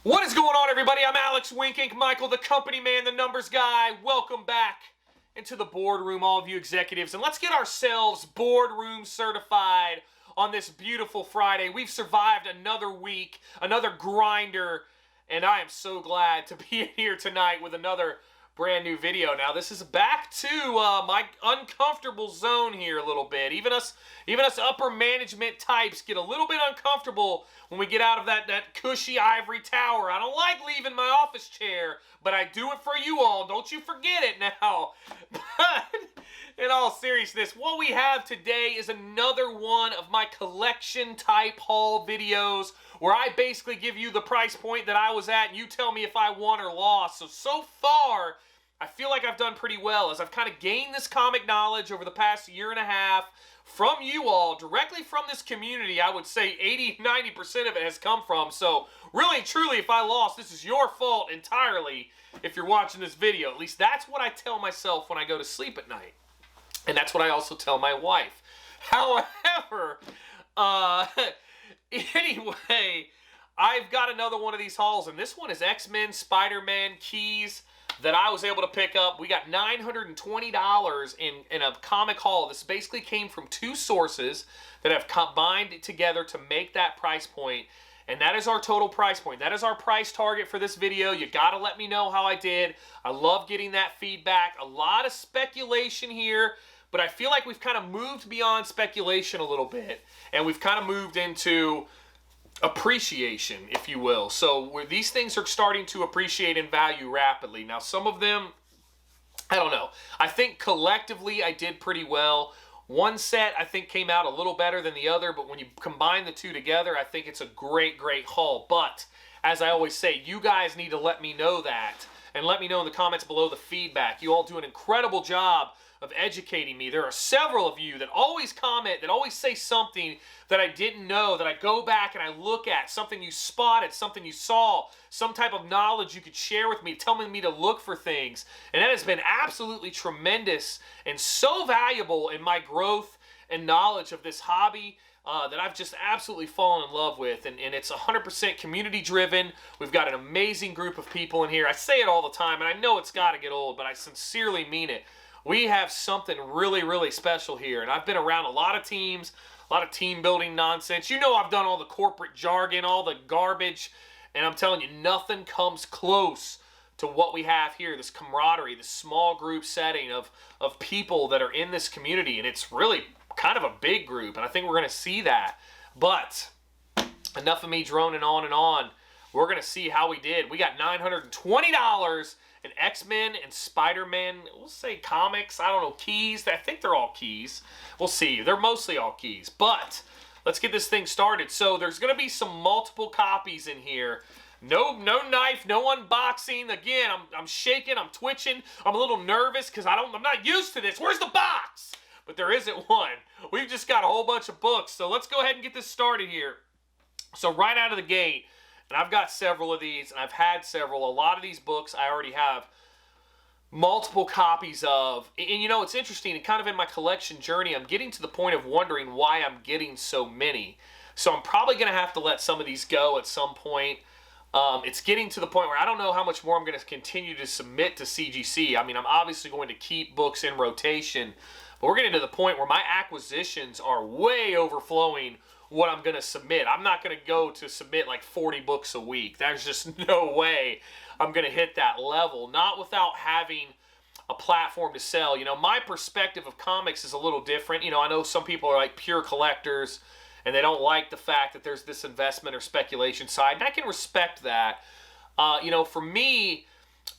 What is going on, everybody? I'm Alex Wink Ink Michael, the company man, the numbers guy. Welcome back into the boardroom, all of you executives. And let's get ourselves boardroom certified on this beautiful Friday. We've survived another week, another grinder, and I am so glad to be here tonight with another brand new video. Now, this is back to my uncomfortable zone here a little bit. Even us upper management types get a little bit uncomfortable when we get out of that cushy ivory tower. I don't like leaving my office chair, but I do it for you all. Don't you forget it now. But in all seriousness, what we have today is another one of my collection type haul videos where I basically give you the price point that I was at and you tell me if I won or lost. So far, I feel like I've done pretty well as I've kind of gained this comic knowledge over the past year and a half from you all, directly from this community. I would say 80-90% of it has come from. So really, truly, if I lost, this is your fault entirely if you're watching this video. At least that's what I tell myself when I go to sleep at night. And that's what I also tell my wife. However, anyway, I've got another one of these hauls, and this one is X-Men Spiderman keys that I was able to pick up. We got $920 in a comic haul. This basically came from two sources that have combined together to make that price point, and that is our total price point. That is our price target for this video. You gotta let me know how I did. I love getting that feedback. A lot of speculation here, but I feel like we've kind of moved beyond speculation a little bit, and we've kind of moved into appreciation, if you will. So where these things are starting to appreciate in value rapidly. Now, some of them, I don't know. I think collectively I did pretty well. One set I think came out a little better than the other, but when you combine the two together, I think it's a great, great haul. But as I always say, you guys need to let me know that, and let me know in the comments below the feedback. You all do an incredible job of educating me. There are several of you that always comment, that always say something that I didn't know, that I go back and I look at, something you spotted, something you saw, some type of knowledge you could share with me, telling me to look for things. And that has been absolutely tremendous and so valuable in my growth and knowledge of this hobby that I've just absolutely fallen in love with. And it's 100% community driven. We've got an amazing group of people in here. I say it all the time, and I know it's got to get old, but I sincerely mean it. We have something really, really special here. And I've been around a lot of teams, a lot of team building nonsense. You know, I've done all the corporate jargon, all the garbage, and I'm telling you, nothing comes close to what we have here, this camaraderie, this small group setting of people that are in this community. And it's really kind of a big group, and I think we're going to see that. But enough of me droning on and on. We're going to see how we did. We got $920 in X-Men and Spiderman, we'll say comics, I don't know, keys. I think they're all keys. We'll see. They're mostly all keys. But let's get this thing started. So there's going to be some multiple copies in here. No knife, no unboxing. Again, I'm shaking, I'm twitching. I'm a little nervous because I'm not used to this. Where's the box? But there isn't one. We've just got a whole bunch of books. So let's go ahead and get this started here. So right out of the gate, and I've got several of these, and I've had several. A lot of these books I already have multiple copies of. And you know, it's interesting, and kind of in my collection journey, I'm getting to the point of wondering why I'm getting so many. So I'm probably going to have to let some of these go at some point. It's getting to the point where I don't know how much more I'm going to continue to submit to CGC. I mean, I'm obviously going to keep books in rotation, but we're getting to the point where my acquisitions are way overflowing what I'm going to submit. I'm not going to go to submit like 40 books a week. There's just no way I'm going to hit that level. Not without having a platform to sell. You know, my perspective of comics is a little different. You know, I know some people are like pure collectors and they don't like the fact that there's this investment or speculation side. And I can respect that. You know, for me,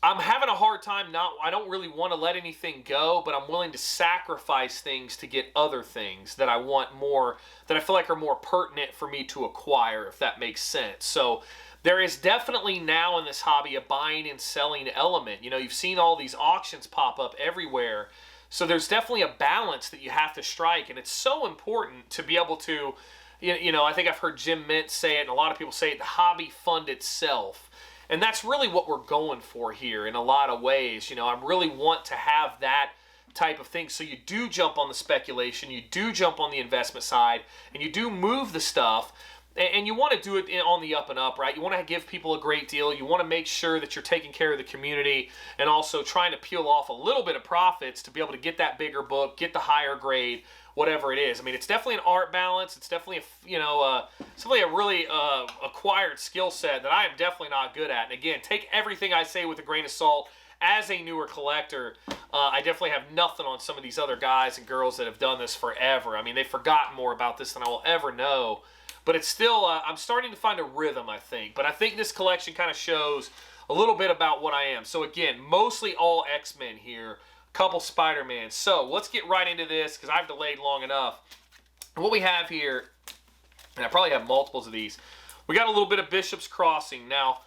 I'm having a hard time I don't really want to let anything go, but I'm willing to sacrifice things to get other things that I want more, that I feel like are more pertinent for me to acquire, if that makes sense. So there is definitely now in this hobby a buying and selling element. You know, you've seen all these auctions pop up everywhere. So there's definitely a balance that you have to strike, and it's so important to be able to, you know, I think I've heard Jim Mint say it, and a lot of people say it, the hobby fund itself. And that's really what we're going for here in a lot of ways. You know, I really want to have that type of thing. So you do jump on the speculation, you do jump on the investment side, and you do move the stuff. And you want to do it on the up and up, right? You want to give people a great deal. You want to make sure that you're taking care of the community and also trying to peel off a little bit of profits to be able to get that bigger book, get the higher grade, whatever it is. I mean, it's definitely an art balance. It's definitely it's definitely a really acquired skill set that I am definitely not good at. And again, take everything I say with a grain of salt. As a newer collector, I definitely have nothing on some of these other guys and girls that have done this forever. I mean, they've forgotten more about this than I will ever know. But it's still, I'm starting to find a rhythm, I think. But I think this collection kind of shows a little bit about what I am. So again, mostly all X-Men here. A couple Spider-Man. So let's get right into this because I've delayed long enough. And what we have here, and I probably have multiples of these, we got a little bit of Bishop's Crossing. Now,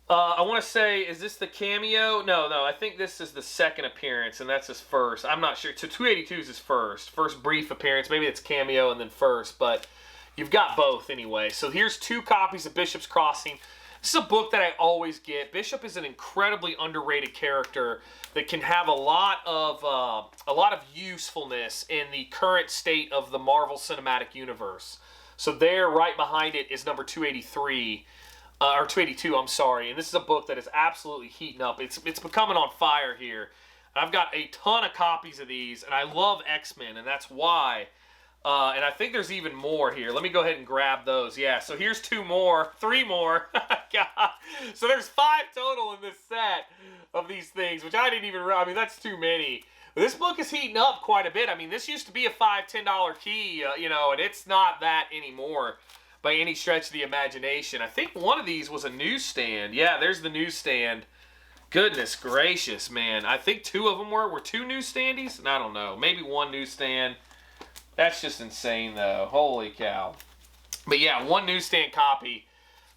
I want to say, is this the cameo? No, I think this is the second appearance, and that's his first. I'm not sure. So 282 is his first brief appearance. Maybe it's cameo and then first, but you've got both anyway. So here's 2 copies of Bishop's Crossing. This is a book that I always get. Bishop is an incredibly underrated character that can have a lot of usefulness in the current state of the Marvel Cinematic Universe. So there, right behind it, is number 283. Or 282, I'm sorry. And this is a book that is absolutely heating up. It's becoming on fire here. I've got a ton of copies of these, and I love X-Men, and that's why. And I think there's even more here. Let me go ahead and grab those. Yeah, so here's 3 more. God. So there's 5 total in this set of these things, which I didn't even realize. I mean, that's too many. But this book is heating up quite a bit. I mean, this used to be a $5, $10 key, and it's not that anymore by any stretch of the imagination. I think one of these was a newsstand. Yeah, there's the newsstand. Goodness gracious, man. I think 2 of them were 2 newsstandies? I don't know. Maybe 1 newsstand. That's just insane, though. Holy cow. But yeah, 1 newsstand copy.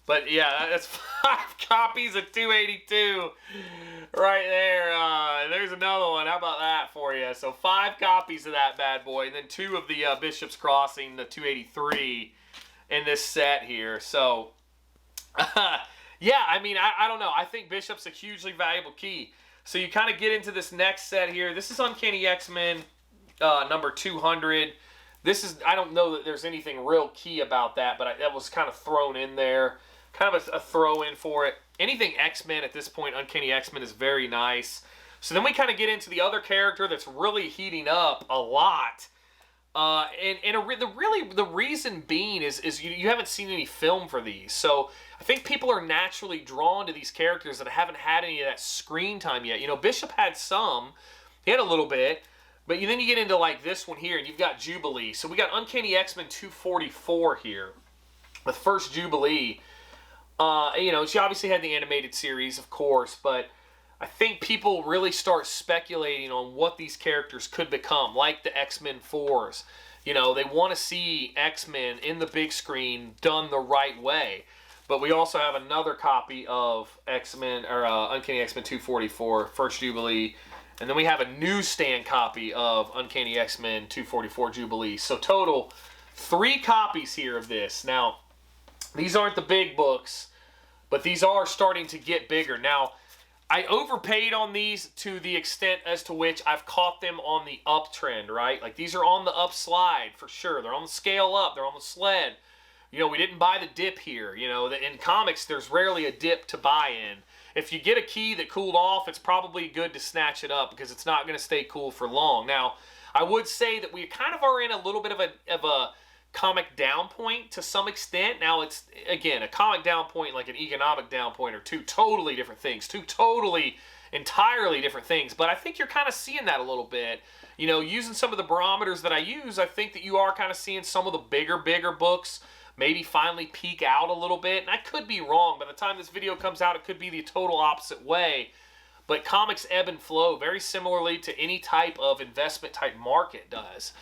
But yeah, that's 5 copies of 282 right there. There's another one. How about that for you? So 5 copies of that bad boy. And then 2 of the Bishop's Crossing, the 283 in this set here. So, yeah, I mean, I don't know. I think Bishop's a hugely valuable key. So you kind of get into this next set here. This is Uncanny X-Men number 200. This is, I don't know that there's anything real key about that, but that was kind of thrown in there. Kind of a throw-in for it. Anything X-Men at this point, Uncanny X-Men, is very nice. So then we kind of get into the other character that's really heating up a lot. The reason being is you haven't seen any film for these. So I think people are naturally drawn to these characters that haven't had any of that screen time yet. You know, Bishop had some. He had a little bit. But then you get into like this one here, and you've got Jubilee. So we got Uncanny X-Men 244 here with first Jubilee. She obviously had the animated series, of course, but I think people really start speculating on what these characters could become, like the X-Men 4s. You know, they want to see X-Men in the big screen done the right way. But we also have another copy of X-Men, or Uncanny X-Men 244, first Jubilee. And then we have a newsstand copy of Uncanny X-Men 244 Jubilee. So total, 3 copies here of this. Now, these aren't the big books, but these are starting to get bigger. Now, I overpaid on these to the extent as to which I've caught them on the uptrend, right? Like, these are on the upslide for sure. They're on the scale up. They're on the sled. You know, we didn't buy the dip here. You know, in comics, there's rarely a dip to buy in. If you get a key that cooled off, it's probably good to snatch it up because it's not going to stay cool for long. Now, I would say that we kind of are in a little bit of a comic down point to some extent. Now, it's, again, a comic down point like an economic down point are 2 totally different things. 2 totally, entirely different things. But I think you're kind of seeing that a little bit. You know, using some of the barometers that I use, I think that you are kind of seeing some of the bigger books maybe finally peak out a little bit. And I could be wrong. By the time this video comes out, it could be the total opposite way. But comics ebb and flow very similarly to any type of investment type market does.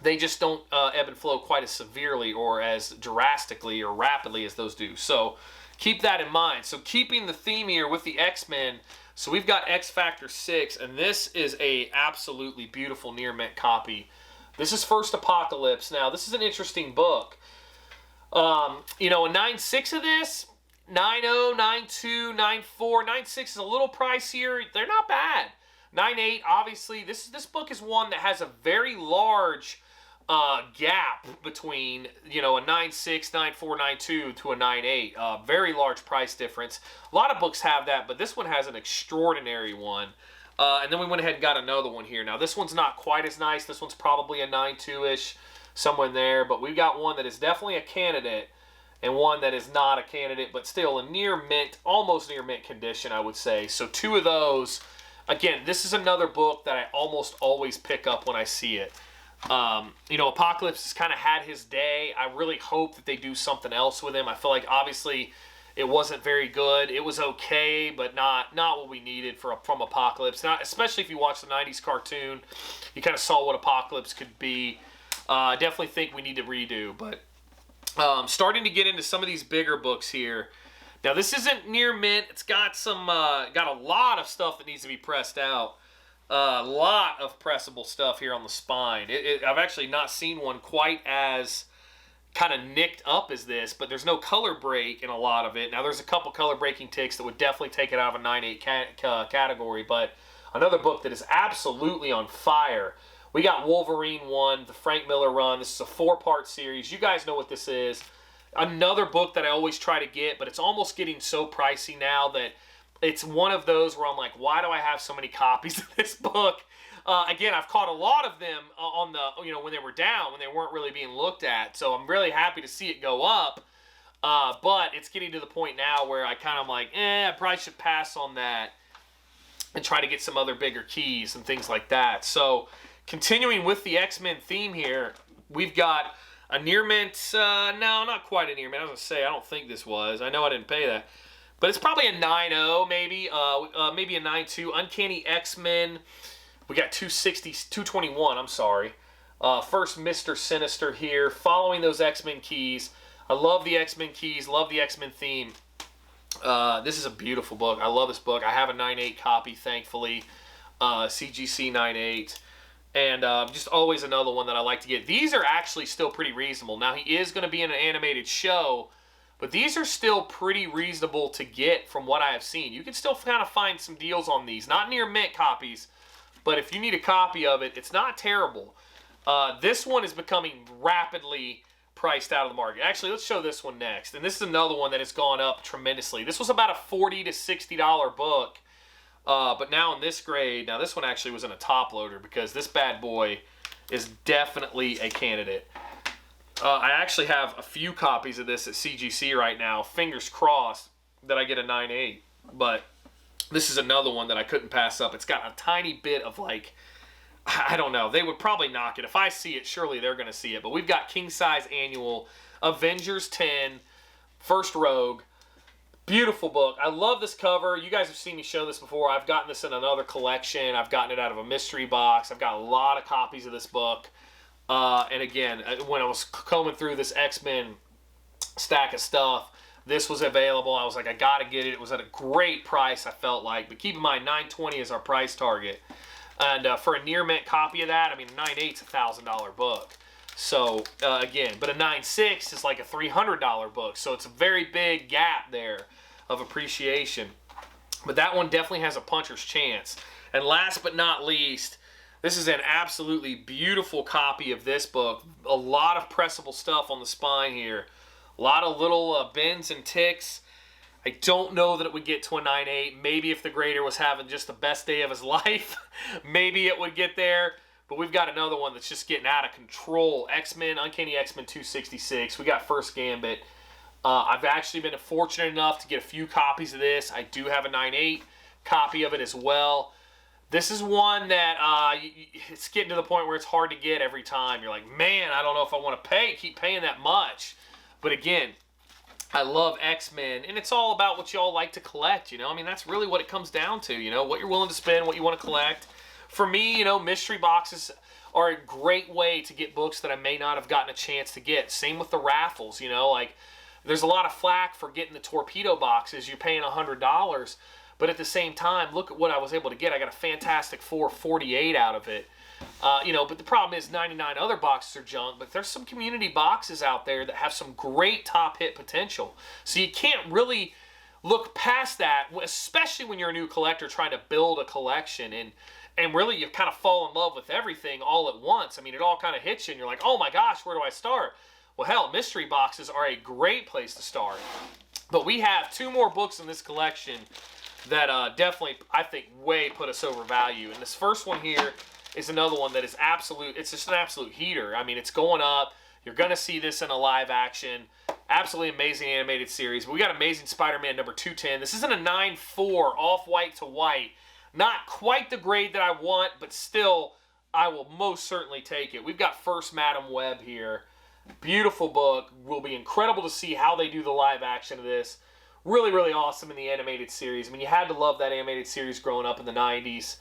They just don't ebb and flow quite as severely or as drastically or rapidly as those do. So keep that in mind. So keeping the theme here with the X-Men. So we've got X Factor 6, and this is a absolutely beautiful near mint copy. This is First Apocalypse. Now, this is an interesting book. A 9.6 of this, 9.0, 9.2, 9.4. 9.6 is a little pricier. They're not bad. 9.8, obviously, this book is one that has a very large gap between, you know, a 9.6, 9.4, 9.2 to a 9.8. Very large price difference. A lot of books have that, but this one has an extraordinary one. And then we went ahead and got another one here. Now, this one's not quite as nice. This one's probably a 9.2-ish, somewhere in there. But we've got one that is definitely a candidate and one that is not a candidate, but still a near mint, almost near mint condition, I would say. So two of those. Again, this is another book that I almost always pick up when I see it. You know, Apocalypse has kind of had his day. I really hope that they do something else with him. I feel like obviously it wasn't very good. It was okay, but not what we needed from Apocalypse. Not especially if you watch the 90s cartoon. You kind of saw what Apocalypse could be. I definitely think we need to redo. But starting to get into some of these bigger books here. Now, this isn't near mint. It's got some got a lot of stuff that needs to be pressed out. A lot of pressable stuff here on the spine. I've actually not seen one quite as kind of nicked up as this, but there's no color break in a lot of it. Now, there's a couple color breaking ticks that would definitely take it out of a 9.8 category, but another book that is absolutely on fire. We got Wolverine 1, the Frank Miller run. This is a 4-part series. You guys know what this is. Another book that I always try to get, but it's almost getting so pricey now that it's one of those where I'm like, why do I have so many copies of this book? Again, I've caught a lot of them on the, you know, when they were down, when they weren't really being looked at. So I'm really happy to see it go up. But it's getting to the point now where I kind of like, I probably should pass on that and try to get some other bigger keys and things like that. So continuing with the X-Men theme here, we've got a near mint. No, not quite a near mint. I was going to say, I don't think this was. I know I didn't pay that. But it's probably a 9.0, maybe. Maybe a 9.2. Uncanny X-Men. We got 221, I'm sorry. First Mr. Sinister here. Following those X-Men keys. I love the X-Men keys. Love the X-Men theme. This is a beautiful book. I love this book. I have a 9.8 copy, thankfully. CGC 9.8. And just always another one that I like to get. These are actually still pretty reasonable. Now, he is going to be in an animated show. But these are still pretty reasonable to get from what I have seen. You can still kind of find some deals on these. Not near mint copies, but if you need a copy of it, it's not terrible. This one is becoming rapidly priced out of the market. Actually, let's show this one next. And this is another one that has gone up tremendously. This was about a $40 to $60 book. But now in this grade, now this one actually was in a top loader because this bad boy is definitely a candidate. I actually have a few copies of this at CGC right now. Fingers crossed that I get a 9.8. But this is another one that I couldn't pass up. It's got a tiny bit of like, I don't know. They would probably knock it. If I see it, surely they're going to see it. But we've got King Size Annual, Avengers 10, First Rogue. Beautiful book. I love this cover. You guys have seen me show this before. I've gotten this in another collection. I've gotten it out of a mystery box. I've got a lot of copies of this book. And again, when I was combing through this X-Men stack of stuff, this was available. I was like, I got to get it. It was at a great price, I felt like. But keep in mind, $9.20 is our price target. And for a near mint copy of that, I mean, a 9.8's a $1,000 book. So, again, but a 9.6 is like a $300 book. So it's a very big gap there of appreciation. But that one definitely has a puncher's chance. And last but not least, this is an absolutely beautiful copy of this book. A lot of pressable stuff on the spine here. A lot of little bends and ticks. I don't know that it would get to a 9.8. Maybe if the grader was having just the best day of his life, maybe it would get there. But we've got another one that's just getting out of control. X-Men, Uncanny X-Men 266. We got First Gambit. I've actually been fortunate enough to get a few copies of this. I do have a 9.8 copy of it as well. This is one that it's getting to the point where it's hard to get every time. You're like, man, I don't know if I want to keep paying that much. But again, I love X-Men, and it's all about what you all like to collect, you know? I mean, that's really what it comes down to, you know? What you're willing to spend, what you want to collect. For me, you know, mystery boxes are a great way to get books that I may not have gotten a chance to get. Same with the raffles, you know? Like, there's a lot of flack for getting the torpedo boxes. You're paying $100. But at the same time, look at what I was able to get. I got a Fantastic Four 48 out of it. You know, but the problem is 99 other boxes are junk. But there's some community boxes out there that have some great top hit potential. So you can't really look past that, especially when you're a new collector trying to build a collection. and really you kind of fall in love with everything all at once. I mean, it all kind of hits you, and you're like, oh my gosh, where do I start? Well, hell, mystery boxes are a great place to start. But we have 2 more books in this collection that definitely, I think, way put us over value. And this first one here is another one that is absolute, it's just an absolute heater. I mean, it's going up. You're going to see this in a live action. Absolutely amazing animated series. But we got Amazing Spider-Man number 210. This isn't a 9.4 off-white to white. Not quite the grade that I want, but still, I will most certainly take it. We've got First Madam Webb here. Beautiful book. Will be incredible to see how they do the live action of this. Really, really awesome in the animated series. I mean, you had to love that animated series growing up in the 90s.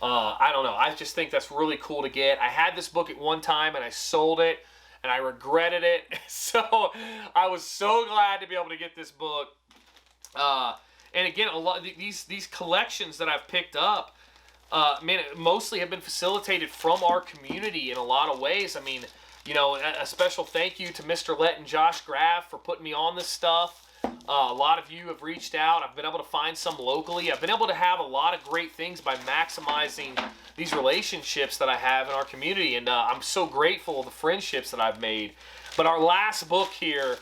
I don't know. I just think that's really cool to get. I had this book at one time, and I sold it, and I regretted it. So I was so glad to be able to get this book. And again, a lot of these collections that I've picked up, man, mostly have been facilitated from our community in a lot of ways. I mean, you know, a special thank you to Mr. Lett and Josh Graff for putting me on this stuff. A lot of you have reached out. I've been able to find some locally. I've been able to have a lot of great things by maximizing these relationships that I have in our community. And I'm so grateful for the friendships that I've made. But our last book here,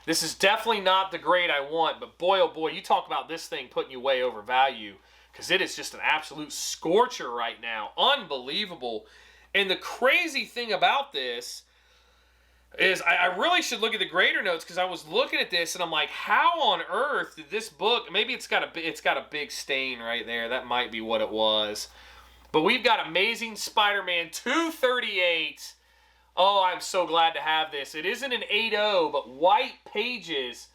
this is definitely not the grade I want. But boy, oh boy, you talk about this thing putting you way over value. Because it is just an absolute scorcher right now. Unbelievable. And the crazy thing about this is I really should look at the grader notes, because I was looking at this and I'm like, how on earth did this book, maybe it's got a big stain right there. That might be what it was. But we've got Amazing Spider-Man 238. Oh, I'm so glad to have this. It isn't an 8.0, but white pages.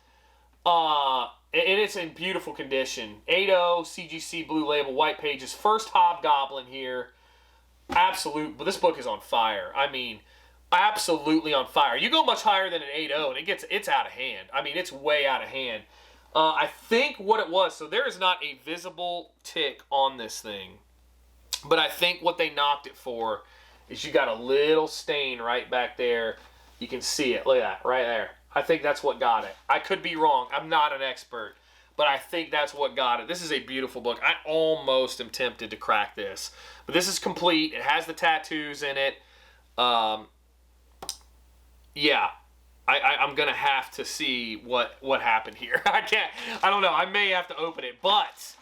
And it's in beautiful condition. 8.0, CGC blue label, white pages. First Hobgoblin here. Absolute, but this book is on fire. I mean, absolutely on fire. You go much higher than an 8.0 and it's out of hand. I mean, it's way out of hand. I think what it was, so there is not a visible tick on this thing, but I think what they knocked it for is you got a little stain right back there. You can see it. Look at that right there. I think that's what got it. I could be wrong. I'm not an expert, but I think that's what got it. This is a beautiful book. I almost am tempted to crack this, but this is complete. It has the tattoos in it. Yeah, I'm going to have to see what happened here. I don't know. I may have to open it. But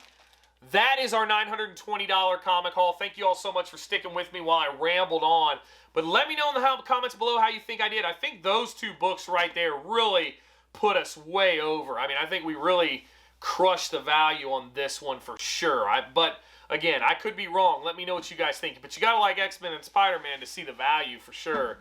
that is our $920 comic haul. Thank you all so much for sticking with me while I rambled on. But let me know in the comments below how you think I did. I think those 2 books right there really put us way over. I mean, I think we really crushed the value on this one for sure. But again, I could be wrong. Let me know what you guys think. But you got to like X-Men and Spider-Man to see the value for sure.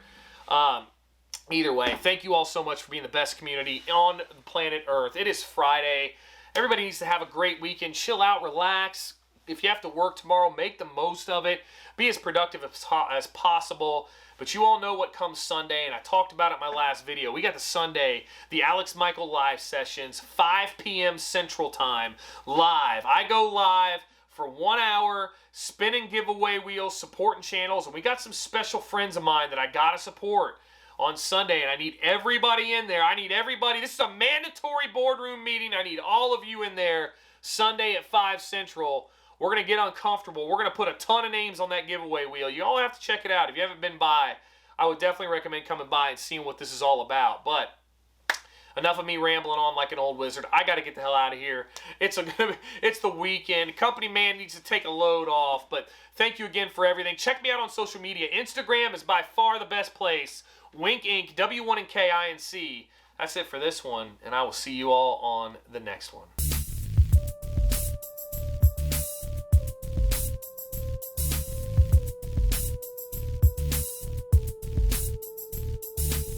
Either way, thank you all so much for being the best community on planet Earth. It is Friday. Everybody needs to have a great weekend. Chill out, relax. If you have to work tomorrow, make the most of it. Be as productive as possible. But you all know what comes Sunday, and I talked about it in my last video. We got the Sunday, the Alex Michael live sessions, 5 p.m. Central Time, live. I go live for 1 hour, spinning giveaway wheels, supporting channels, and we got some special friends of mine that I got to support on Sunday, and I need everybody in there. I need everybody. This is a mandatory boardroom meeting. I need all of you in there Sunday at 5 Central. We're going to get uncomfortable. We're going to put a ton of names on that giveaway wheel. You all have to check it out. If you haven't been by, I would definitely recommend coming by and seeing what this is all about. But enough of me rambling on like an old wizard. I got to get the hell out of here. It's the weekend. Company man needs to take a load off. But thank you again for everything. Check me out on social media. Instagram is by far the best place. Wink Inc. W1NKINC. That's it for this one, and I will see you all on the next one.